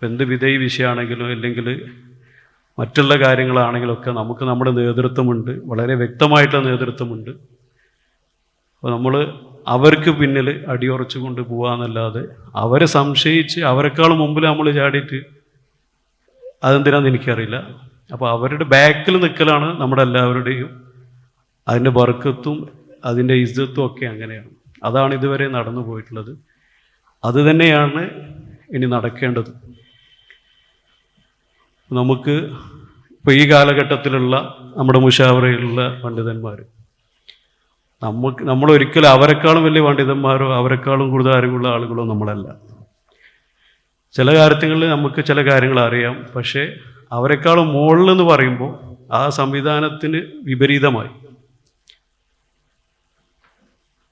എന്ത് വിധേയ വിഷയമാണെങ്കിലും അല്ലെങ്കിൽ മറ്റുള്ള കാര്യങ്ങളാണെങ്കിലൊക്കെ നമുക്ക് നമ്മുടെ നേതൃത്വമുണ്ട്, വളരെ വ്യക്തമായിട്ടുള്ള നേതൃത്വമുണ്ട്. അപ്പോൾ നമ്മൾ അവർക്ക് പിന്നിൽ അടിയുറച്ചു കൊണ്ട് പോകാമെന്നല്ലാതെ അവരെ സംശയിച്ച് അവരെക്കാളും മുമ്പിൽ നമ്മൾ ചാടിയിട്ട് അതെന്തിനാന്ന് എനിക്കറിയില്ല. അപ്പോൾ അവരുടെ ബാക്കിൽ നിൽക്കലാണ് നമ്മുടെ എല്ലാവരുടെയും അതിൻ്റെ ബർക്കത്തും അതിൻ്റെ ഇസ്സത്തും ഒക്കെ അങ്ങനെയാണ്. അതാണ് ഇതുവരെ നടന്നു പോയിട്ടുള്ളത്. അത് തന്നെയാണ് ഇനി നടക്കേണ്ടത്. നമുക്ക് ഇപ്പോൾ ഈ കാലഘട്ടത്തിലുള്ള നമ്മുടെ മുഷാവറയിലുള്ള പണ്ഡിതന്മാർ നമ്മളൊരിക്കലും അവരെക്കാളും വലിയ പണ്ഡിതന്മാരോ അവരെക്കാളും കൂടുതൽ അറിവുള്ള ആളുകളോ നമ്മളല്ല. ചില കാര്യങ്ങളിൽ നമുക്ക് ചില കാര്യങ്ങൾ അറിയാം, പക്ഷേ അവരെക്കാളും മുകളിലെന്ന് പറയുമ്പോൾ ആ സംവിധാനത്തിന് വിപരീതമായി.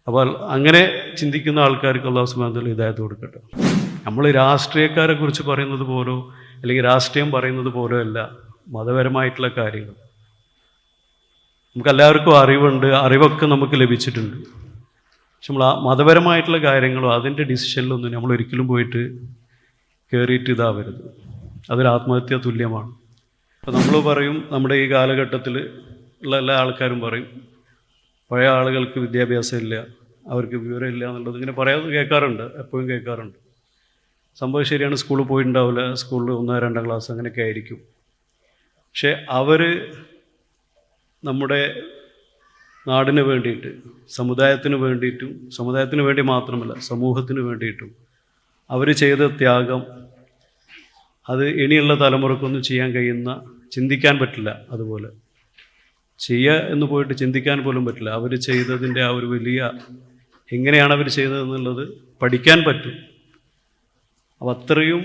അപ്പോൾ അങ്ങനെ ചിന്തിക്കുന്ന ആൾക്കാർക്ക് അല്ലാഹു സുബ്ഹാനഹു വ തആല ഹിദായത്ത് കൊടുക്കട്ടെ. നമ്മൾ രാഷ്ട്രീയക്കാരെ കുറിച്ച് പറയുന്നത് പോലോ അല്ലെങ്കിൽ രാഷ്ട്രീയം പറയുന്നത് പോലോ അല്ല മതപരമായിട്ടുള്ള കാര്യങ്ങൾ. നമുക്കെല്ലാവർക്കും അറിവുണ്ട്, അറിവൊക്കെ നമുക്ക് ലഭിച്ചിട്ടുണ്ട്. പക്ഷെ നമ്മൾ ആ മതപരമായിട്ടുള്ള കാര്യങ്ങളോ അതിൻ്റെ ഡിസിഷനിലൊന്നും നമ്മൾ ഒരിക്കലും പോയിട്ട് കയറിയിട്ട് ഇതാവരുത്. അതൊരു ആത്മഹത്യ തുല്യമാണ്. അപ്പോൾ നമ്മൾ പറയും, നമ്മുടെ ഈ കാലഘട്ടത്തിൽ ഉള്ള എല്ലാ ആൾക്കാരും പറയും പഴയ ആളുകൾക്ക് വിദ്യാഭ്യാസം ഇല്ല, അവർക്ക് വിവരമില്ല എന്നുള്ളത് ഇങ്ങനെ പറയാതെ കേൾക്കാറുണ്ട്, എപ്പോഴും കേൾക്കാറുണ്ട്. സംഭവം ശരിയാണ്, സ്കൂളിൽ പോയിട്ടുണ്ടാവില്ല, സ്കൂളിൽ 1, 2 ക്ലാസ് അങ്ങനെയൊക്കെ ആയിരിക്കും. പക്ഷെ അവർ നമ്മുടെ നാടിന് വേണ്ടിയിട്ട്, സമുദായത്തിന് വേണ്ടിയിട്ടും, സമുദായത്തിന് വേണ്ടി മാത്രമല്ല സമൂഹത്തിന് വേണ്ടിയിട്ടും അവർ ചെയ്ത ത്യാഗം അത് ഇനിയുള്ള തലമുറക്കൊന്നും ചെയ്യാൻ കഴിയുന്ന, ചിന്തിക്കാൻ പറ്റില്ല. അതുപോലെ ചെയ്യുക എന്ന് പോയിട്ട് ചിന്തിക്കാൻ പോലും പറ്റില്ല. അവർ ചെയ്തതിൻ്റെ ആ ഒരു വലിയ, എങ്ങനെയാണ് അവർ ചെയ്തതെന്നുള്ളത് പഠിക്കാൻ പറ്റും. അപ്പം അത്രയും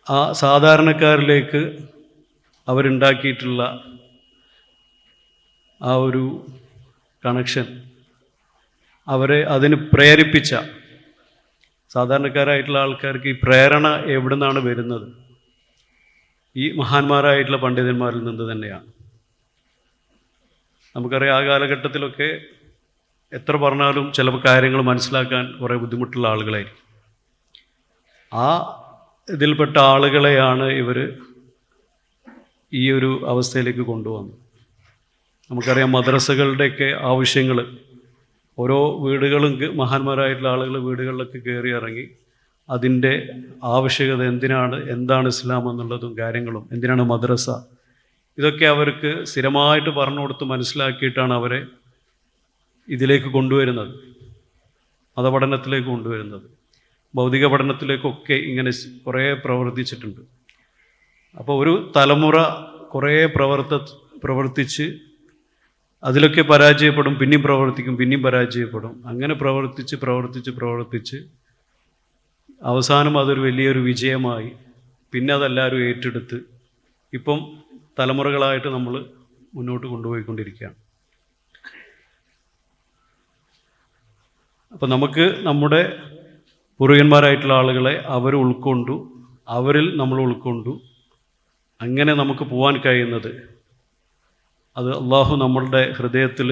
ആ സാധാരണക്കാരിലേക്ക് അവരുണ്ടാക്കിയിട്ടുള്ള ആ ഒരു കണക്ഷൻ, അവരെ അതിന് പ്രേരിപ്പിച്ച സാധാരണക്കാരായിട്ടുള്ള ആൾക്കാർക്ക് ഈ പ്രേരണ എവിടെ നിന്നാണ് വരുന്നത്? ഈ മഹാന്മാരായിട്ടുള്ള പണ്ഡിതന്മാരിൽ നിന്ന് തന്നെയാണ്. നമുക്കറിയാം, ആ കാലഘട്ടത്തിലൊക്കെ എത്ര പറഞ്ഞാലും ചില കാര്യങ്ങൾ മനസ്സിലാക്കാൻ കുറേ ബുദ്ധിമുട്ടുള്ള ആളുകളായിരിക്കും. ആ ഇതിൽപ്പെട്ട ആളുകളെയാണ് ഇവർ ഈ ഒരു അവസ്ഥയിലേക്ക് കൊണ്ടുവന്നത്. നമുക്കറിയാം, മദ്രസകളുടെയൊക്കെ ആവശ്യങ്ങൾ ഓരോ വീടുകളും മഹാന്മാരായിട്ടുള്ള ആളുകൾ വീടുകളിലൊക്കെ കയറി ഇറങ്ങി അതിൻ്റെ ആവശ്യകത എന്തിനാണ്, എന്താണ് ഇസ്ലാം എന്നുള്ളതും കാര്യങ്ങളും, എന്തിനാണ് മദ്രസ, ഇതൊക്കെ അവർക്ക് സ്ഥിരമായിട്ട് പറഞ്ഞു കൊടുത്ത് മനസ്സിലാക്കിയിട്ടാണ് അവരെ ഇതിലേക്ക് കൊണ്ടുവരുന്നത്, മതപഠനത്തിലേക്ക് കൊണ്ടുവരുന്നത്. ഭൗതിക പഠനത്തിലേക്കൊക്കെ ഇങ്ങനെ കുറേ പ്രവർത്തിച്ചിട്ടുണ്ട്. അപ്പോൾ ഒരു തലമുറ കുറേ പ്രവർത്തിച്ച് അതിലൊക്കെ പരാജയപ്പെടും, പിന്നെയും പ്രവർത്തിക്കും, പിന്നെയും പരാജയപ്പെടും. അങ്ങനെ പ്രവർത്തിച്ച് അവസാനം അതൊരു വലിയൊരു വിജയമായി. പിന്നെ അതെല്ലാവരും ഏറ്റെടുത്ത് ഇപ്പം തലമുറകളായിട്ട് നമ്മൾ മുന്നോട്ട് കൊണ്ടുപോയിക്കൊണ്ടിരിക്കുകയാണ്. അപ്പം നമുക്ക് നമ്മുടെ പൂർവികന്മാരായിട്ടുള്ള ആളുകളെ അവരിൽ നമ്മൾ ഉൾക്കൊണ്ടു അങ്ങനെ നമുക്ക് പോകാൻ കഴിയുന്നത്, അത് അള്ളാഹു നമ്മളുടെ ഹൃദയത്തിൽ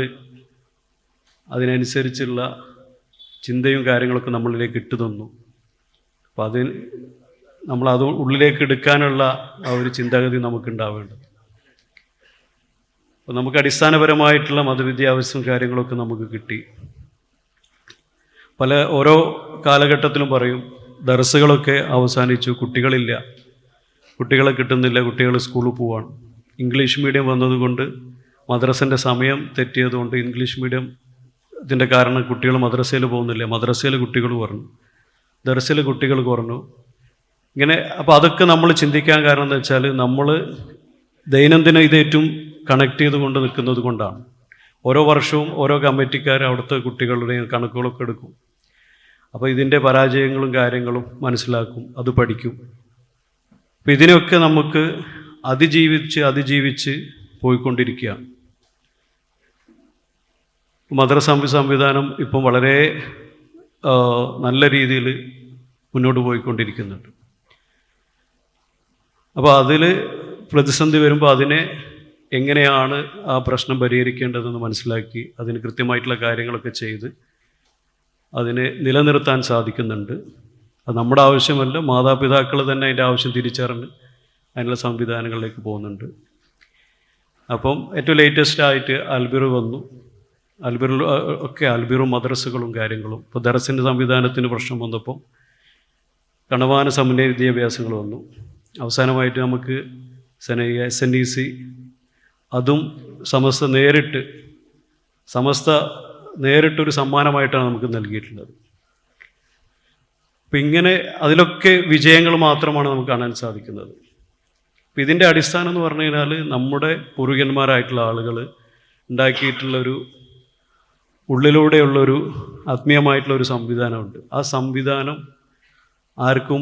അതിനനുസരിച്ചുള്ള ചിന്തയും കാര്യങ്ങളൊക്കെ നമ്മളിലേക്ക് ഇട്ടു തന്നു. അപ്പോൾ നമ്മളത് ഉള്ളിലേക്ക് എടുക്കാനുള്ള ആ ഒരു ചിന്താഗതി നമുക്കുണ്ടാവേണ്ടത്. അപ്പോൾ നമുക്ക് അടിസ്ഥാനപരമായിട്ടുള്ള മതവിദ്യാഭ്യാസവും കാര്യങ്ങളൊക്കെ നമുക്ക് കിട്ടി. ഓരോ കാലഘട്ടത്തിലും പറയും, ദർസുകളൊക്കെ അവസാനിച്ചു, കുട്ടികളില്ല, കുട്ടികളെ കിട്ടുന്നില്ല, കുട്ടികൾ സ്കൂളിൽ പോവാണ്. ഇംഗ്ലീഷ് മീഡിയം വന്നതുകൊണ്ട് മദ്രസൻ്റെ സമയം തെറ്റിയതുകൊണ്ട് ഇംഗ്ലീഷ് മീഡിയം ഇതിൻ്റെ കാരണം കുട്ടികൾ മദ്രസയിൽ പോകുന്നില്ല, മദ്രസയിൽ കുട്ടികൾ കുറഞ്ഞു, ദർസിൽ കുട്ടികൾ കുറഞ്ഞു. ഇങ്ങനെ അപ്പോൾ അതൊക്കെ നമ്മൾ ചിന്തിക്കാൻ കാരണം എന്താ വെച്ചാൽ, നമ്മൾ ദൈനംദിനം ഇതേറ്റവും കണക്ട് ചെയ്തുകൊണ്ട് നിൽക്കുന്നത് കൊണ്ടാണ്. ഓരോ വർഷവും ഓരോ കമ്മിറ്റിക്കാർ അവിടുത്തെ കുട്ടികളുടെയും കണക്കുകളൊക്കെ എടുക്കും. അപ്പോൾ ഇതിൻ്റെ പരാജയങ്ങളും കാര്യങ്ങളും മനസ്സിലാക്കും, അത് പഠിക്കും. അപ്പോൾ ഇതിനൊക്കെ നമുക്ക് അതിജീവിച്ച് പോയിക്കൊണ്ടിരിക്കുകയാണ്. മദ്രസ സംവിധാനം ഇപ്പം വളരെ നല്ല രീതിയിൽ മുന്നോട്ട് പോയിക്കൊണ്ടിരിക്കുന്നുണ്ട്. അപ്പോൾ അതിൽ പ്രതിസന്ധി വരുമ്പോൾ അതിനെ എങ്ങനെയാണ് ആ പ്രശ്നം പരിഹരിക്കേണ്ടതെന്ന് മനസ്സിലാക്കി അതിന് കൃത്യമായിട്ടുള്ള കാര്യങ്ങളൊക്കെ ചെയ്ത് അതിനെ നിലനിർത്താൻ സാധിക്കുന്നുണ്ട്. അത് നമ്മുടെ ആവശ്യമല്ല, മാതാപിതാക്കൾ തന്നെ അതിൻ്റെ ആവശ്യം തിരിച്ചറിഞ്ഞ് അതിനുള്ള സംവിധാനങ്ങളിലേക്ക് പോകുന്നുണ്ട്. അപ്പം ഏറ്റവും ലേറ്റസ്റ്റ് ആയിട്ട് അൽബിർ വന്നു. അൽബിറിൽ ഒക്കെ അൽബിറും മദ്രസകളും കാര്യങ്ങളും. ഇപ്പോൾ ദറസിൻ്റെ സംവിധാനത്തിന് പ്രശ്നം വന്നപ്പോൾ കണവാന സമന്വയ വിദ്യാഭ്യാസങ്ങൾ വന്നു. അവസാനമായിട്ട് നമുക്ക് SNEC അതും സമസ്ത നേരിട്ടൊരു സമ്മാനമായിട്ടാണ് നമുക്ക് നൽകിയിട്ടുള്ളത്. അപ്പം ഇങ്ങനെ അതിലൊക്കെ വിജയങ്ങൾ മാത്രമാണ് നമുക്ക് കാണാൻ സാധിക്കുന്നത്. അപ്പം ഇതിൻ്റെ അടിസ്ഥാനം എന്ന് പറഞ്ഞു കഴിഞ്ഞാൽ നമ്മുടെ പൂർവികന്മാരായിട്ടുള്ള ആളുകൾ ഉണ്ടാക്കിയിട്ടുള്ളൊരു ഉള്ളിലൂടെയുള്ളൊരു ആത്മീയമായിട്ടുള്ളൊരു സംവിധാനമുണ്ട്. ആ സംവിധാനം ആർക്കും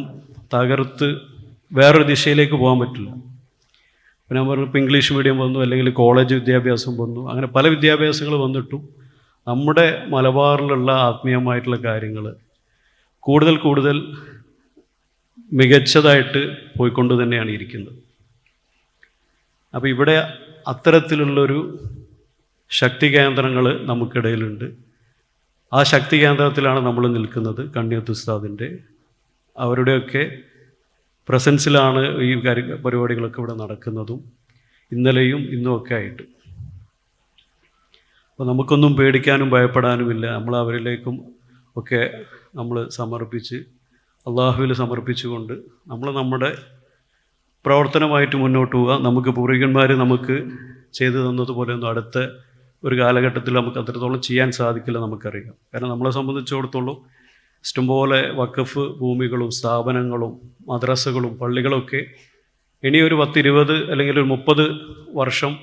തകർത്ത് വേറൊരു ദിശയിലേക്ക് പോകാൻ പറ്റില്ല. പിന്നെ ഞാൻ പറഞ്ഞു, ഇപ്പോൾ ഇംഗ്ലീഷ് മീഡിയം വന്നു, അല്ലെങ്കിൽ കോളേജ് വിദ്യാഭ്യാസം വന്നു, അങ്ങനെ പല വിദ്യാഭ്യാസങ്ങൾ വന്നിട്ടും നമ്മുടെ മലബാറിലുള്ള ആത്മീയമായിട്ടുള്ള കാര്യങ്ങൾ കൂടുതൽ മികച്ചതായിട്ട് പോയിക്കൊണ്ട് തന്നെയാണ് ഇരിക്കുന്നത്. അപ്പോൾ ഇവിടെ അത്തരത്തിലുള്ളൊരു ശക്തി കേന്ദ്രങ്ങൾ നമുക്കിടയിലുണ്ട്. ആ ശക്തി കേന്ദ്രത്തിലാണ് നമ്മൾ നിൽക്കുന്നത്. കണ്ണിയത്ത് ഉസ്താദിൻ്റെ അവരുടെയൊക്കെ പ്രസൻസിലാണ് ഈ പരിപാടികളൊക്കെ ഇവിടെ നടക്കുന്നതും ഇന്നലെയും ഇന്നും ഒക്കെ ആയിട്ട്. അപ്പോൾ നമുക്കൊന്നും പേടിക്കാനും ഭയപ്പെടാനുമില്ല. നമ്മൾ അവരിലേക്കും ഒക്കെ നമ്മൾ സമർപ്പിച്ച് അള്ളാഹുവിൽ സമർപ്പിച്ചുകൊണ്ട് നമ്മൾ നമ്മുടെ പ്രവർത്തനമായിട്ട് മുന്നോട്ട് പോവുക. നമുക്ക് പൂർവികന്മാർ നമുക്ക് ചെയ്തു തന്നതുപോലെയൊന്നും അടുത്ത ഒരു കാലഘട്ടത്തിൽ നമുക്ക് അത്രത്തോളം ചെയ്യാൻ സാധിക്കില്ല, നമുക്കറിയാം. കാരണം നമ്മളെ സംബന്ധിച്ചിടത്തോളം ഇഷ്ടംപോലെ വഖഫ് ഭൂമികളും സ്ഥാപനങ്ങളും മദ്രസകളും പള്ളികളൊക്കെ ഇനി ഒരു 10-20 അല്ലെങ്കിൽ ഒരു 30 വർഷം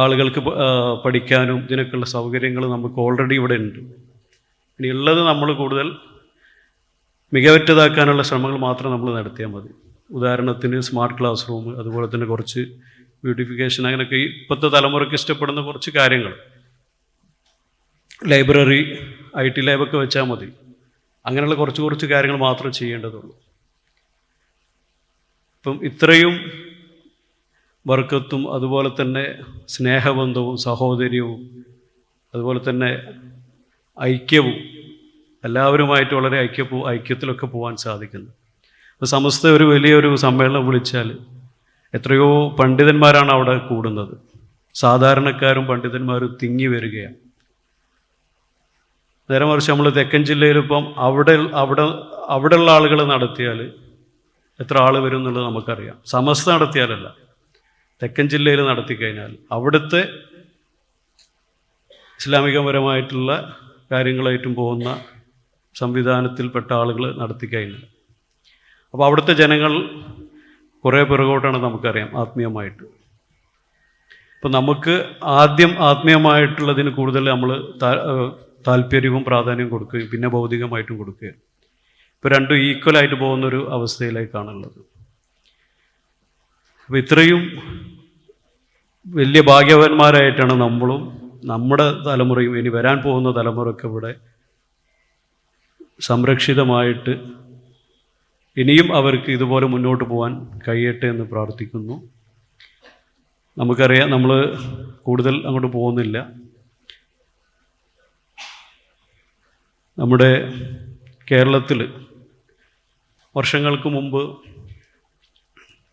ആളുകൾക്ക് പഠിക്കാനും ഇതിനൊക്കെയുള്ള സൗകര്യങ്ങൾ നമുക്ക് ഓൾറെഡി ഇവിടെ ഉണ്ട്. ഇനി ഉള്ളത് നമ്മൾ കൂടുതൽ മികവറ്റതാക്കാനുള്ള ശ്രമങ്ങൾ മാത്രം നമ്മൾ നടത്തിയാൽ മതി. ഉദാഹരണത്തിന് സ്മാർട്ട് ക്ലാസ് റൂം, അതുപോലെ തന്നെ കുറച്ച് ബ്യൂട്ടിഫിക്കേഷൻ, അങ്ങനെയൊക്കെ ഈ ഇപ്പോഴത്തെ തലമുറയ്ക്ക് ഇഷ്ടപ്പെടുന്ന കുറച്ച് കാര്യങ്ങൾ, ലൈബ്രറി, IT ലാബൊക്കെ വെച്ചാൽ മതി. അങ്ങനെയുള്ള കുറച്ച് കാര്യങ്ങൾ മാത്രം ചെയ്യേണ്ടതുള്ളൂ. ഇപ്പം ഇത്രയും ബർക്കത്തും അതുപോലെ തന്നെ സ്നേഹബന്ധവും സഹോദര്യവും അതുപോലെ തന്നെ ഐക്യവും എല്ലാവരുമായിട്ട് വളരെ ഐക്യത്തിലൊക്കെ പോകാൻ സാധിക്കുന്നു. അപ്പോൾ സമസ്ത ഒരു വലിയൊരു സമ്മേളനം വിളിച്ചാൽ എത്രയോ പണ്ഡിതന്മാരാണ് അവിടെ കൂടുന്നത്. സാധാരണക്കാരും പണ്ഡിതന്മാരും തിങ്ങി വരികയാണ്. നേരെ മറിച്ച് നമ്മൾ തെക്കൻ ജില്ലയിലിപ്പം അവിടെയുള്ള ആളുകൾ നടത്തിയാൽ എത്ര ആൾ വരും എന്നുള്ളത് നമുക്കറിയാം. സമസ്ത നടത്തിയാലല്ല, തെക്കൻ ജില്ലയിൽ നടത്തിക്കഴിഞ്ഞാൽ അവിടുത്തെ ഇസ്ലാമികപരമായിട്ടുള്ള കാര്യങ്ങളായിട്ടും പോകുന്ന സംവിധാനത്തിൽപ്പെട്ട ആളുകൾ നടത്തിക്കഴിഞ്ഞാൽ അപ്പോൾ അവിടുത്തെ ജനങ്ങൾ കുറേ പിറകോട്ടാണ് നമുക്കറിയാം ആത്മീയമായിട്ട്. അപ്പം നമുക്ക് ആദ്യം ആത്മീയമായിട്ടുള്ളതിന് കൂടുതൽ നമ്മൾ താല്പര്യവും പ്രാധാന്യം കൊടുക്കുകയും പിന്നെ ഭൗതികമായിട്ടും കൊടുക്കുകയും ഇപ്പോൾ രണ്ടും ഈക്വലായിട്ട് പോകുന്നൊരു അവസ്ഥയിലേക്കാണുള്ളത്. അപ്പോൾ ഇത്രയും വലിയ ഭാഗ്യവാന്മാരായിട്ടാണ് നമ്മളും നമ്മുടെ തലമുറയും ഇനി വരാൻ പോകുന്ന തലമുറയൊക്കെ ഇവിടെ സംരക്ഷിതമായിട്ട് ഇനിയും അവർക്ക് ഇതുപോലെ മുന്നോട്ട് പോകാൻ കഴിയട്ടെ എന്ന് പ്രാർത്ഥിക്കുന്നു. നമുക്കറിയാം, നമ്മൾ കൂടുതൽ അങ്ങോട്ട് പോകുന്നില്ല. നമ്മുടെ കേരളത്തിൽ വർഷങ്ങൾക്ക് മുമ്പ്,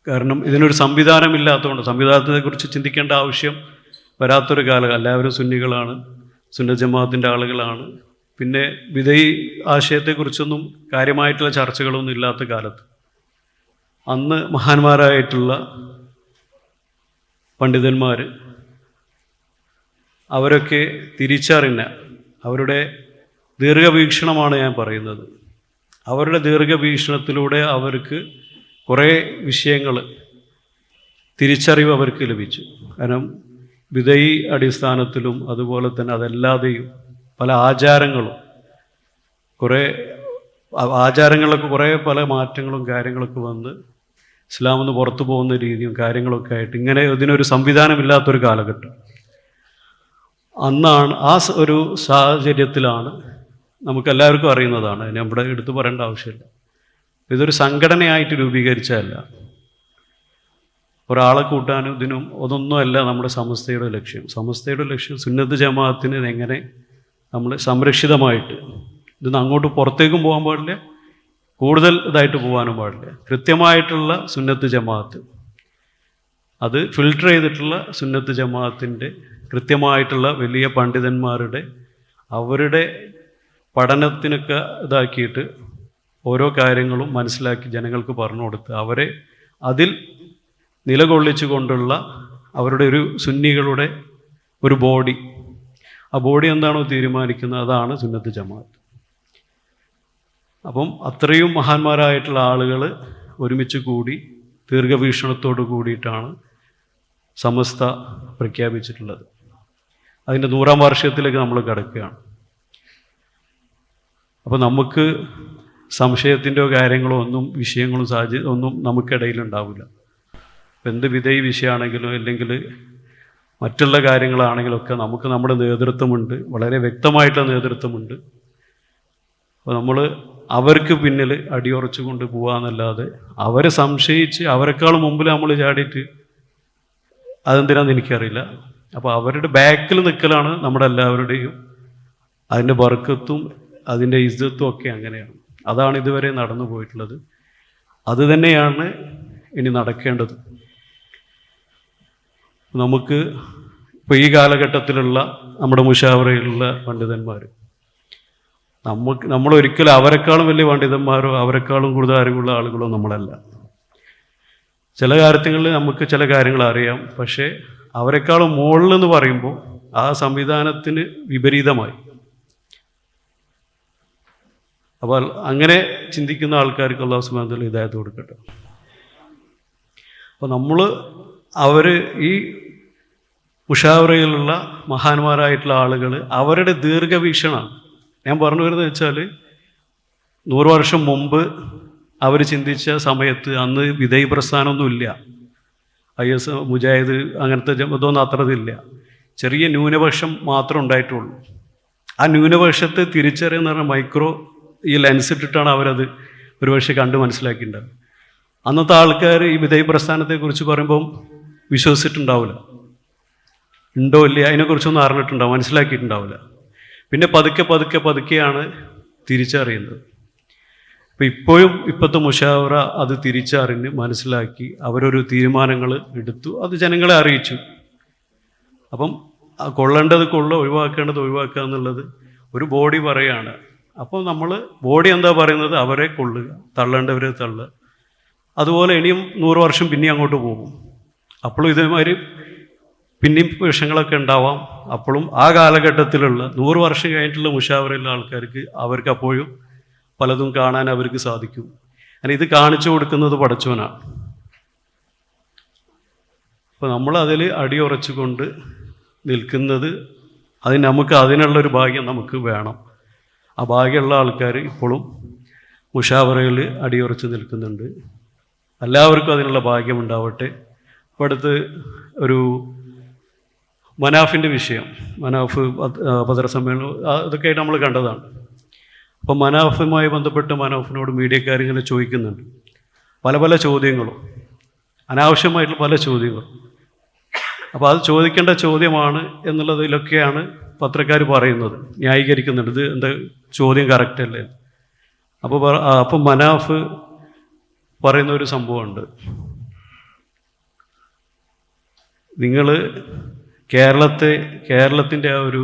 കാരണം ഇതിനൊരു സംവിധാനമില്ലാത്തതുകൊണ്ട് സംവിധാനത്തെക്കുറിച്ച് ചിന്തിക്കേണ്ട ആവശ്യം വരാത്തൊരു കാലം. എല്ലാവരും സുന്നികളാണ്, സുന്നത്ത് ജമാഅത്തിൻ്റെ ആളുകളാണ്. പിന്നെ വിധേയി ആശയത്തെക്കുറിച്ചൊന്നും കാര്യമായിട്ടുള്ള ചർച്ചകളൊന്നും ഇല്ലാത്ത കാലത്ത് അന്ന് മഹാന്മാരായിട്ടുള്ള പണ്ഡിതന്മാർ അവരൊക്കെ തിരിച്ചറിഞ്ഞ അവരുടെ ദീർഘവീക്ഷണമാണ് ഞാൻ പറയുന്നത്. അവരുടെ ദീർഘവീക്ഷണത്തിലൂടെ അവർക്ക് കുറേ വിഷയങ്ങൾ തിരിച്ചറിവ് അവർക്ക് ലഭിച്ചു. കാരണം വിധേയി അടിസ്ഥാനത്തിലും അതുപോലെ തന്നെ അതല്ലാതെയും പല ആചാരങ്ങളും ആചാരങ്ങളിലൊക്കെ പല മാറ്റങ്ങളും കാര്യങ്ങളൊക്കെ വന്ന് ഇസ്ലാമിൽ നിന്ന് പുറത്തു പോകുന്ന രീതിയും കാര്യങ്ങളൊക്കെ ആയിട്ട് ഇങ്ങനെ ഇതിനൊരു സംവിധാനമില്ലാത്തൊരു കാലഘട്ടം. അന്നാണ് ആ ഒരു സാഹചര്യത്തിലാണ് നമുക്കെല്ലാവർക്കും അറിയുന്നതാണ്, നമ്മുടെ എടുത്തു പറയേണ്ട ആവശ്യമില്ല. ഇതൊരു സംഘടനയായിട്ട് രൂപീകരിച്ചതല്ല, ഒരാളെ കൂട്ടാനും ഇതിനും അതൊന്നുമല്ല നമ്മുടെ സമസ്തയുടെ ലക്ഷ്യം. സമസ്തയുടെ ലക്ഷ്യം സുന്നത്ത് ജമാഅത്തിന് എങ്ങനെ നമ്മൾ സംരക്ഷിതമായിട്ട് ഇതൊന്നും അങ്ങോട്ട് പുറത്തേക്കും പോകാൻ പാടില്ല, കൂടുതൽ ഇതായിട്ട് പോകാനും പാടില്ല. കൃത്യമായിട്ടുള്ള സുന്നത്ത് ജമാഅത്ത്, അത് ഫിൽട്ടർ ചെയ്തിട്ടുള്ള സുന്നത്ത് ജമാഅത്തിൻ്റെ കൃത്യമായിട്ടുള്ള വലിയ പണ്ഡിതന്മാരുടെ അവരുടെ പഠനത്തിനൊക്കെ ഇതാക്കിയിട്ട് ഓരോ കാര്യങ്ങളും മനസ്സിലാക്കി ജനങ്ങൾക്ക് പറഞ്ഞു കൊടുത്ത് അവരെ അതിൽ നിലകൊള്ളിച്ചു കൊണ്ടുള്ള അവരുടെ ഒരു സുന്നികളുടെ ഒരു ബോഡി, ആ ബോഡി എന്താണോ തീരുമാനിക്കുന്നത് അതാണ് സുന്നത്ത് ജമാഅത്ത്. അപ്പം അത്രയും മഹാന്മാരായിട്ടുള്ള ആളുകൾ ഒരുമിച്ച് കൂടി ദീർഘവീക്ഷണത്തോട് കൂടിയിട്ടാണ് സമസ്ത പ്രഖ്യാപിച്ചിട്ടുള്ളത്. അതിൻ്റെ 100-ാം വാർഷികത്തിലേക്ക് നമ്മൾ കിടക്കുകയാണ്. അപ്പോൾ നമുക്ക് സംശയത്തിൻ്റെയോ കാര്യങ്ങളോ ഒന്നും വിഷയങ്ങളും ഒന്നും നമുക്കിടയിലുണ്ടാവില്ല. എന്ത് വിധേയ വിഷയമാണെങ്കിലും അല്ലെങ്കിൽ മറ്റുള്ള കാര്യങ്ങളാണെങ്കിലൊക്കെ നമുക്ക് നമ്മുടെ നേതൃത്വമുണ്ട്, വളരെ വ്യക്തമായിട്ടുള്ള നേതൃത്വമുണ്ട്. അപ്പോൾ നമ്മൾ അവർക്ക് പിന്നിൽ അടിയുറച്ചു കൊണ്ട് പോകാമെന്നല്ലാതെ അവരെ സംശയിച്ച് അവരെക്കാളും മുമ്പിൽ നമ്മൾ ചാടിയിട്ട് അതെന്തിനാന്ന് എനിക്കറിയില്ല. അപ്പോൾ അവരുടെ ബാക്കിൽ നിൽക്കലാണ് നമ്മുടെ എല്ലാവരുടെയും അതിൻ്റെ ബർക്കത്തും അതിൻ്റെ ഇസ്സത്തും ഒക്കെ അങ്ങനെയാണ്. അതാണ് ഇതുവരെ നടന്നു പോയിട്ടുള്ളത്. അത് തന്നെയാണ് ഇനി നടക്കേണ്ടത്. നമുക്ക് ഇപ്പോൾ ഈ കാലഘട്ടത്തിലുള്ള നമ്മുടെ മുശാവറയിലുള്ള പണ്ഡിതന്മാർ നമ്മളൊരിക്കലും അവരെക്കാളും വലിയ പണ്ഡിതന്മാരോ അവരെക്കാളും കൂടുതൽ അറിവുള്ള ആളുകളോ നമ്മളല്ല. ചില കാര്യങ്ങളിൽ നമുക്ക് ചില കാര്യങ്ങൾ അറിയാം, പക്ഷേ അവരെക്കാളും മുകളിലെന്ന് പറയുമ്പോൾ ആ സംവിധാനത്തിന് വിപരീതമായി. അപ്പോൾ അങ്ങനെ ചിന്തിക്കുന്ന ആൾക്കാർക്ക് അല്ലാഹു സുബ്ഹാനഹു വ തആല ഹിദായത്ത് കൊടുക്കട്ടെ. അപ്പോൾ അവർ ഈ മുശാവറയിലുള്ള മഹാന്മാരായിട്ടുള്ള ആളുകൾ അവരുടെ ദീർഘവീക്ഷണമാണ്. ഞാൻ പറഞ്ഞു വരുന്നത് വെച്ചാൽ 100 വർഷം മുമ്പ് അവർ ചിന്തിച്ച സമയത്ത് അന്ന് വിധേയ പ്രസ്ഥാനമൊന്നുമില്ല, IS മുജാഹിദ് അങ്ങനത്തെ ഇതൊന്നും അത്ര ഇതില്ല. ചെറിയ ന്യൂനപക്ഷം മാത്രം ഉണ്ടായിട്ടുള്ളൂ. ആ ന്യൂനപക്ഷത്തെ തിരിച്ചറിയുന്ന പറഞ്ഞാൽ മൈക്രോ ഈ ലെൻസ് ഇട്ടിട്ടാണ് അവരത് ഒരുപക്ഷെ കണ്ട് മനസ്സിലാക്കിയിട്ടുണ്ടാവും. അന്നത്തെ ആൾക്കാർ ഈ വിധേയ പ്രസ്ഥാനത്തെക്കുറിച്ച് പറയുമ്പം വിശ്വസിച്ചിട്ടുണ്ടാവില്ല, ഉണ്ടോ ഇല്ല അതിനെക്കുറിച്ചൊന്നും അറിഞ്ഞിട്ടുണ്ടാവും, മനസ്സിലാക്കിയിട്ടുണ്ടാവില്ല. പിന്നെ പതുക്കെയാണ് തിരിച്ചറിയുന്നത്. അപ്പോൾ ഇപ്പോഴും ഇപ്പോഴത്തെ മുശാവറ അത് തിരിച്ചറിഞ്ഞ് മനസ്സിലാക്കി അവരൊരു തീരുമാനങ്ങൾ എടുത്തു, അത് ജനങ്ങളെ അറിയിച്ചു. അപ്പം കൊള്ളേണ്ടത് ഒഴിവാക്കേണ്ടത് ഒഴിവാക്കുക എന്നുള്ളത് ഒരു ബോഡി പറയുകയാണ്. അപ്പോൾ നമ്മൾ ബോഡി എന്താ പറയുന്നത് അവരെ കൊള്ളുക, തള്ളേണ്ടവരെ തള്ളുക. അതുപോലെ ഇനിയും 100 വർഷം പിന്നെയും അങ്ങോട്ട് പോകും. അപ്പോഴും ഇതേമാതിരി പിന്നെയും വിഷയങ്ങളൊക്കെ ഉണ്ടാവാം. അപ്പോഴും ആ കാലഘട്ടത്തിലുള്ള 100 വർഷം കഴിഞ്ഞിട്ടുള്ള മുശാവറയുള്ള ആൾക്കാർക്ക് അവർക്ക് അപ്പോഴും പലതും കാണാൻ അവർക്ക് സാധിക്കും. കാരണം ഇത് കാണിച്ചു കൊടുക്കുന്നത് പടച്ചവനാണ്. അപ്പോൾ നമ്മൾ അതിൽ അടിയുറച്ചുകൊണ്ട് നിൽക്കുന്നത് നമുക്ക് അതിനുള്ളൊരു ഭാഗ്യം നമുക്ക് വേണം. ആ ഭാഗ്യമുള്ള ആൾക്കാർ ഇപ്പോഴും മുശാവറയിൽ അടിയുറച്ച് നിൽക്കുന്നുണ്ട്. എല്ലാവർക്കും അതിനുള്ള ഭാഗ്യം ഉണ്ടാവട്ടെ. അപ്പോൾ അടുത്ത് ഒരു മനാഫിൻ്റെ വിഷയം, മനാഫ് പത്രസമ്മേളനം അതൊക്കെയായിട്ട് നമ്മൾ കണ്ടതാണ്. അപ്പം മനാഫുമായി ബന്ധപ്പെട്ട് മനാഫിനോട് മീഡിയക്കാരിങ്ങനെ ചോദിക്കുന്നുണ്ട് പല ചോദ്യങ്ങളും, അനാവശ്യമായിട്ടുള്ള പല ചോദ്യങ്ങളും. അപ്പോൾ അത് ചോദിക്കേണ്ട ചോദ്യമാണ് എന്നുള്ളതിലൊക്കെയാണ് പത്രക്കാർ പറയുന്നത്, ന്യായീകരിക്കുന്നുണ്ട്, ഇത് എന്താ ചോദ്യം കറക്റ്റ് അല്ലേ. അപ്പോൾ മനാഫ് പറയുന്ന ഒരു സംഭവമുണ്ട്, നിങ്ങൾ കേരളത്തിൻ്റെ ആ ഒരു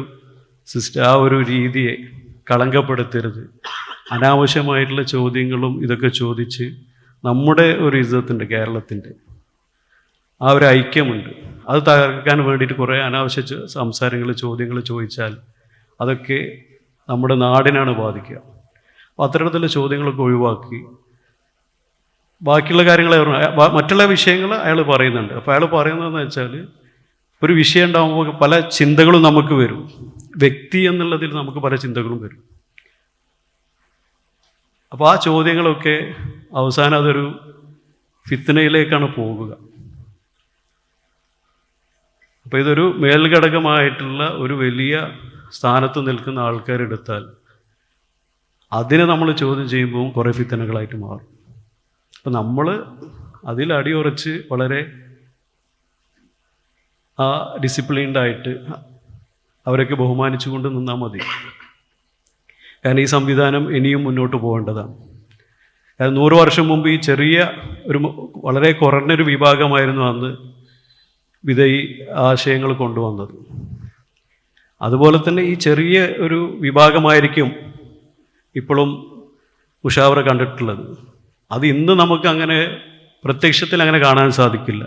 സിസ്റ്റം, ആ ഒരു രീതിയെ കളങ്കപ്പെടുത്തരുത്. അനാവശ്യമായിട്ടുള്ള ചോദ്യങ്ങളും ഇതൊക്കെ ചോദിച്ച് നമ്മുടെ ഒരു ഇസ്സത്തുണ്ട്, കേരളത്തിൻ്റെ ആ ഒരു ഐക്യമുണ്ട്, അത് തകർക്കാൻ വേണ്ടിയിട്ട് കുറേ അനാവശ്യ സംസാരങ്ങൾ ചോദ്യങ്ങൾ ചോദിച്ചാൽ അതൊക്കെ നമ്മുടെ നാടിനാണ് ബാധിക്കുക. അപ്പോൾ അത്തരത്തിലുള്ള ചോദ്യങ്ങളൊക്കെ ഒഴിവാക്കി ബാക്കിയുള്ള കാര്യങ്ങൾ മറ്റുള്ള വിഷയങ്ങൾ അയാൾ പറയുന്നുണ്ട്. അപ്പോൾ അയാൾ പറയുന്നതെന്ന് വെച്ചാൽ ഒരു വിഷയം ഉണ്ടാകുമ്പോൾ പല ചിന്തകളും നമുക്ക് വരും, വ്യക്തി എന്നുള്ളതിൽ നമുക്ക് പല ചിന്തകളും വരും. അപ്പോൾ ആ ചോദ്യങ്ങളൊക്കെ അവസാനം അതൊരു ഫിത്നയിലേക്കാണ് പോകുക. അപ്പോൾ ഇതൊരു മേൽഘടകമായിട്ടുള്ള ഒരു വലിയ സ്ഥാനത്ത് നിൽക്കുന്ന ആൾക്കാരെടുത്താൽ അതിനെ നമ്മൾ ചോദ്യം ചെയ്യുമ്പോൾ കുറേ ഫിത്തനകളായിട്ട് മാറും. അപ്പം നമ്മൾ അതിൽ അടിയുറച്ച് വളരെ ഡിസിപ്ലിൻഡായിട്ട് അവരൊക്കെ ബഹുമാനിച്ചു കൊണ്ട് നിന്നാൽ മതി. കാരണം ഈ സംവിധാനം ഇനിയും മുന്നോട്ട് പോകേണ്ടതാണ്. 100 വർഷം മുമ്പ് ഈ ചെറിയ ഒരു വളരെ കുറഞ്ഞൊരു വിഭാഗമായിരുന്നു അന്ന് വിധേയി ആശയങ്ങൾ കൊണ്ടുവന്നത്. അതുപോലെ തന്നെ ഈ ചെറിയ ഒരു വിഭാഗമായിരിക്കും ഇപ്പോഴും മുഷാവറ കണ്ടിട്ടുള്ളത്. അത് ഇന്ന് നമുക്ക് അങ്ങനെ പ്രത്യക്ഷത്തിൽ അങ്ങനെ കാണാൻ സാധിക്കില്ല.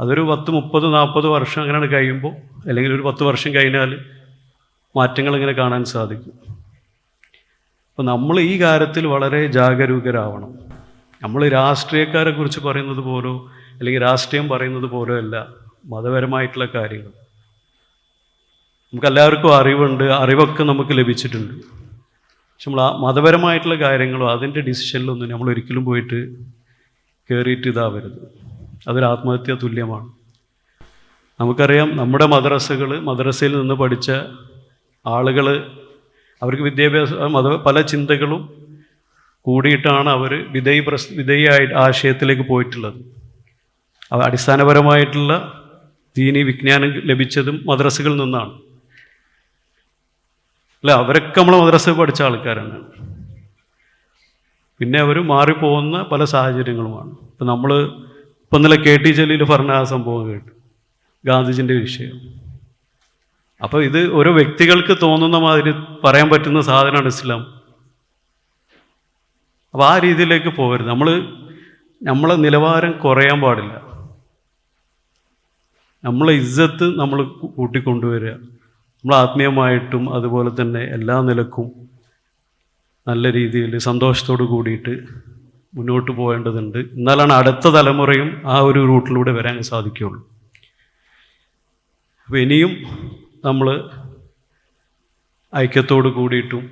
അതൊരു 10, 30, 40 വർഷം അങ്ങനെ കഴിയുമ്പോൾ, അല്ലെങ്കിൽ ഒരു 10 വർഷം കഴിഞ്ഞാൽ മാറ്റങ്ങൾ ഇങ്ങനെ കാണാൻ സാധിക്കും. അപ്പോൾ നമ്മൾ ഈ കാര്യത്തിൽ വളരെ ജാഗരൂകരാവണം. നമ്മൾ രാഷ്ട്രീയക്കാരെ കുറിച്ച് പറയുന്നത് പോലോ അല്ലെങ്കിൽ രാഷ്ട്രീയം പറയുന്നത് പോലോ അല്ല മതപരമായിട്ടുള്ള കാര്യങ്ങൾ. നമുക്കെല്ലാവർക്കും അറിവുണ്ട്, അറിവൊക്കെ നമുക്ക് ലഭിച്ചിട്ടുണ്ട്. പക്ഷെ നമ്മൾ ആ മതപരമായിട്ടുള്ള കാര്യങ്ങളോ അതിൻ്റെ ഡിസിഷനിലൊന്നും നമ്മൾ ഒരിക്കലും പോയിട്ട് കയറിയിട്ട് ഇതാവരുത്. അതൊരു ആത്മഹത്യാ തുല്യമാണ്. നമുക്കറിയാം, നമ്മുടെ മദ്രസയിൽ നിന്ന് പഠിച്ച ആളുകൾ, അവർക്ക് പല ചിന്തകളും കൂടിയിട്ടാണ് അവർ വിധേയ ആശയത്തിലേക്ക് പോയിട്ടുള്ളത്. അടിസ്ഥാനപരമായിട്ടുള്ള ദീനി വിജ്ഞാനം ലഭിച്ചതും മദ്രസകളിൽ നിന്നാണ്. അല്ല, അവരൊക്കെ നമ്മൾ മദ്രസയിൽ പഠിച്ച ആൾക്കാരാണ്. പിന്നെ അവർ മാറിപ്പോകുന്ന പല സാഹചര്യങ്ങളുമാണ്. ഇപ്പം നമ്മൾ ഇന്നലെ KT ജലീൽ പറഞ്ഞ ആ സംഭവം കേട്ടു, ഗാന്ധിജിൻ്റെ വിഷയം. അപ്പോൾ ഇത് ഓരോ വ്യക്തികൾക്ക് തോന്നുന്ന മാതിരി പറയാൻ പറ്റുന്ന സാധനമാണ് ഇസ്ലാം. അപ്പോൾ ആ രീതിയിലേക്ക് പോകരുത്. നമ്മളെ നിലവാരം കുറയാൻ പാടില്ല. നമ്മളെ ഇസ്സത്ത് നമ്മൾ കൂട്ടിക്കൊണ്ടുവരിക. നമ്മൾ ആത്മീയമായിട്ടും അതുപോലെ തന്നെ എല്ലാ നിലക്കും നല്ല രീതിയിൽ സന്തോഷത്തോട് കൂടിയിട്ട് മുന്നോട്ട് പോകേണ്ടതുണ്ട്. എന്നാലാണ് അടുത്ത തലമുറയും ആ ഒരു റൂട്ടിലൂടെ വരാൻ സാധിക്കുകയുള്ളൂ. അപ്പോൾ ഇനിയും നമ്മൾ ഐക്യത്തോട് കൂടിയിട്ടും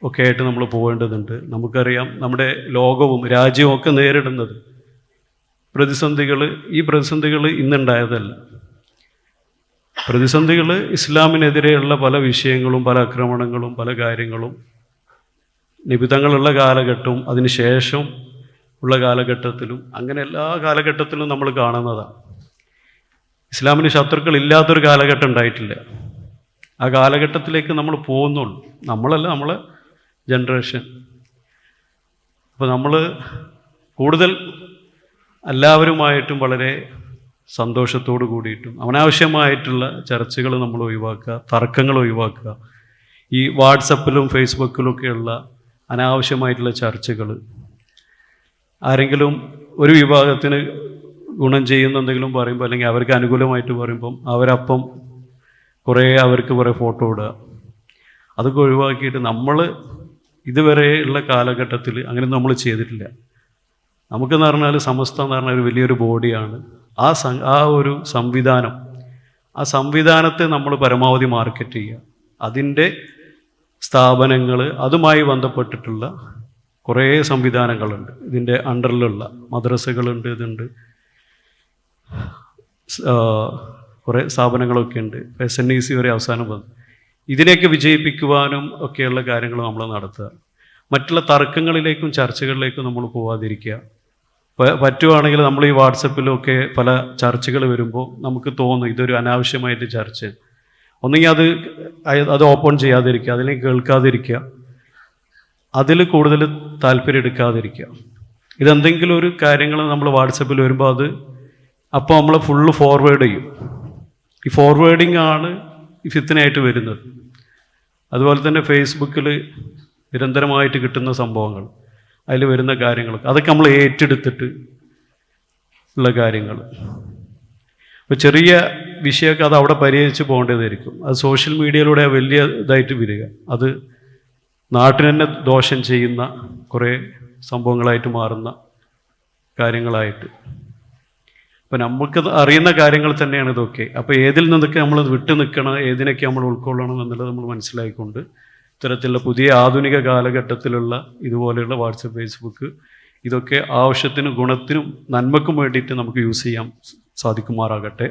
ഒക്കെ ആയിട്ട് നമ്മൾ പോകേണ്ടതുണ്ട്. നമുക്കറിയാം, നമ്മുടെ ലോകവും രാജ്യവും ഒക്കെ നേരിടുന്നത് ഈ പ്രതിസന്ധികൾ ഇന്നുണ്ടായതല്ല. പ്രതിസന്ധികൾ ഇസ്ലാമിനെതിരെയുള്ള പല വിഷയങ്ങളും പല ആക്രമണങ്ങളും പല കാര്യങ്ങളും നിബിധങ്ങളുള്ള കാലഘട്ടവും അതിനുശേഷം ഉള്ള കാലഘട്ടത്തിലും അങ്ങനെ എല്ലാ കാലഘട്ടത്തിലും നമ്മൾ കാണുന്നതാണ്. ഇസ്ലാമിന് ശത്രുക്കൾ ഇല്ലാത്തൊരു കാലഘട്ടം ഉണ്ടായിട്ടില്ല. ആ കാലഘട്ടത്തിലേക്ക് നമ്മൾ പോകുന്നുള്ളൂ. നമ്മളല്ല, നമ്മളെ ജനറേഷൻ. അപ്പോൾ നമ്മൾ കൂടുതൽ എല്ലാവരുമായിട്ടും വളരെ സന്തോഷത്തോട് കൂടിയിട്ടും അനാവശ്യമായിട്ടുള്ള ചർച്ചകൾ നമ്മൾ ഒഴിവാക്കുക, തർക്കങ്ങൾ ഒഴിവാക്കുക. ഈ വാട്സപ്പിലും ഫേസ്ബുക്കിലൊക്കെയുള്ള അനാവശ്യമായിട്ടുള്ള ചർച്ചകൾ, ആരെങ്കിലും ഒരു വിഭാഗത്തിന് ഗുണം ചെയ്യുന്ന എന്തെങ്കിലും പറയുമ്പോൾ അല്ലെങ്കിൽ അവർക്ക് അനുകൂലമായിട്ട് പറയുമ്പം അവരപ്പം അവർക്ക് കുറേ ഫോട്ടോ ഇടുക. അതൊക്കെ ഒഴിവാക്കിയിട്ട് നമ്മൾ ഇതുവരെയുള്ള കാലഘട്ടത്തിൽ അങ്ങനെ നമ്മൾ ചെയ്തിട്ടില്ല. നമുക്കെന്ന് പറഞ്ഞാൽ സമസ്ത എന്ന് പറഞ്ഞാൽ ഒരു വലിയൊരു ബോഡിയാണ്. ആ ഒരു സംവിധാനത്തെ നമ്മൾ പരമാവധി മാർക്കറ്റ് ചെയ്യുക. അതിൻ്റെ സ്ഥാപനങ്ങൾ, അതുമായി ബന്ധപ്പെട്ടിട്ടുള്ള കുറേ സംവിധാനങ്ങളുണ്ട്. ഇതിൻ്റെ അണ്ടറിലുള്ള മദ്രസകളുണ്ട്, ഇതുണ്ട്, കുറേ സ്ഥാപനങ്ങളൊക്കെ ഉണ്ട്. SNEC വരെ അവസാനം വന്നു. ഇതിനെയൊക്കെ വിജയിപ്പിക്കുവാനും ഒക്കെയുള്ള കാര്യങ്ങൾ നമ്മൾ നടത്തുക. മറ്റുള്ള തർക്കങ്ങളിലേക്കും ചർച്ചകളിലേക്കും നമ്മൾ പോവാതിരിക്കുക. പറ്റുവാണെങ്കിൽ നമ്മൾ ഈ വാട്സപ്പിലൊക്കെ പല ചർച്ചകൾ വരുമ്പോൾ നമുക്ക് തോന്നും ഇതൊരു അനാവശ്യമായിട്ട് ചർച്ച. ഒന്നെങ്കിൽ അത് ഓപ്പൺ ചെയ്യാതിരിക്കുക, അതിലേക്ക് കേൾക്കാതിരിക്കുക, അതിൽ കൂടുതൽ താല്പര്യം എടുക്കാതിരിക്കുക. ഇതെന്തെങ്കിലും ഒരു കാര്യങ്ങൾ നമ്മൾ വാട്സപ്പിൽ വരുമ്പോൾ അപ്പോൾ നമ്മൾ ഫുള്ള് ഫോർവേഡ് ചെയ്യും. ഈ ഫോർവേഡിങ് ആണ് ഈ ഫിത്തനായിട്ട് വരുന്നത്. അതുപോലെ തന്നെ ഫേസ്ബുക്കിൽ നിരന്തരമായിട്ട് കിട്ടുന്ന സംഭവങ്ങൾ, അതിൽ വരുന്ന കാര്യങ്ങളൊക്കെ അതൊക്കെ നമ്മൾ ഏറ്റെടുത്തിട്ട് ഉള്ള കാര്യങ്ങൾ. ഇപ്പോൾ ചെറിയ വിഷയമൊക്കെ അത് അവിടെ പരിഹരിച്ച് പോകേണ്ടതായിരിക്കും. അത് സോഷ്യൽ മീഡിയയിലൂടെ വലിയ ഇതായിട്ട് വരിക, അത് നാട്ടിന് തന്നെ ദോഷം ചെയ്യുന്ന കുറേ സംഭവങ്ങളായിട്ട് മാറുന്ന കാര്യങ്ങളായിട്ട്. അപ്പം നമുക്ക് അറിയുന്ന കാര്യങ്ങൾ തന്നെയാണ് ഇതൊക്കെ. അപ്പോൾ ഏതിൽ നിന്നൊക്കെ നമ്മൾ വിട്ടു നിൽക്കണം, ഏതിനൊക്കെ നമ്മൾ ഉൾക്കൊള്ളണം എന്നുള്ളത് നമ്മൾ മനസ്സിലാക്കിക്കൊണ്ട് ഇത്തരത്തിലുള്ള പുതിയ ആധുനിക കാലഘട്ടത്തിലുള്ള ഇതുപോലെയുള്ള വാട്സപ്പ്, ഫേസ്ബുക്ക് ഇതൊക്കെ ആവശ്യത്തിനും ഗുണത്തിനും നന്മക്കും വേണ്ടിയിട്ട് നമുക്ക് യൂസ് ചെയ്യാൻ സാധിക്കുമാറാകട്ടെ.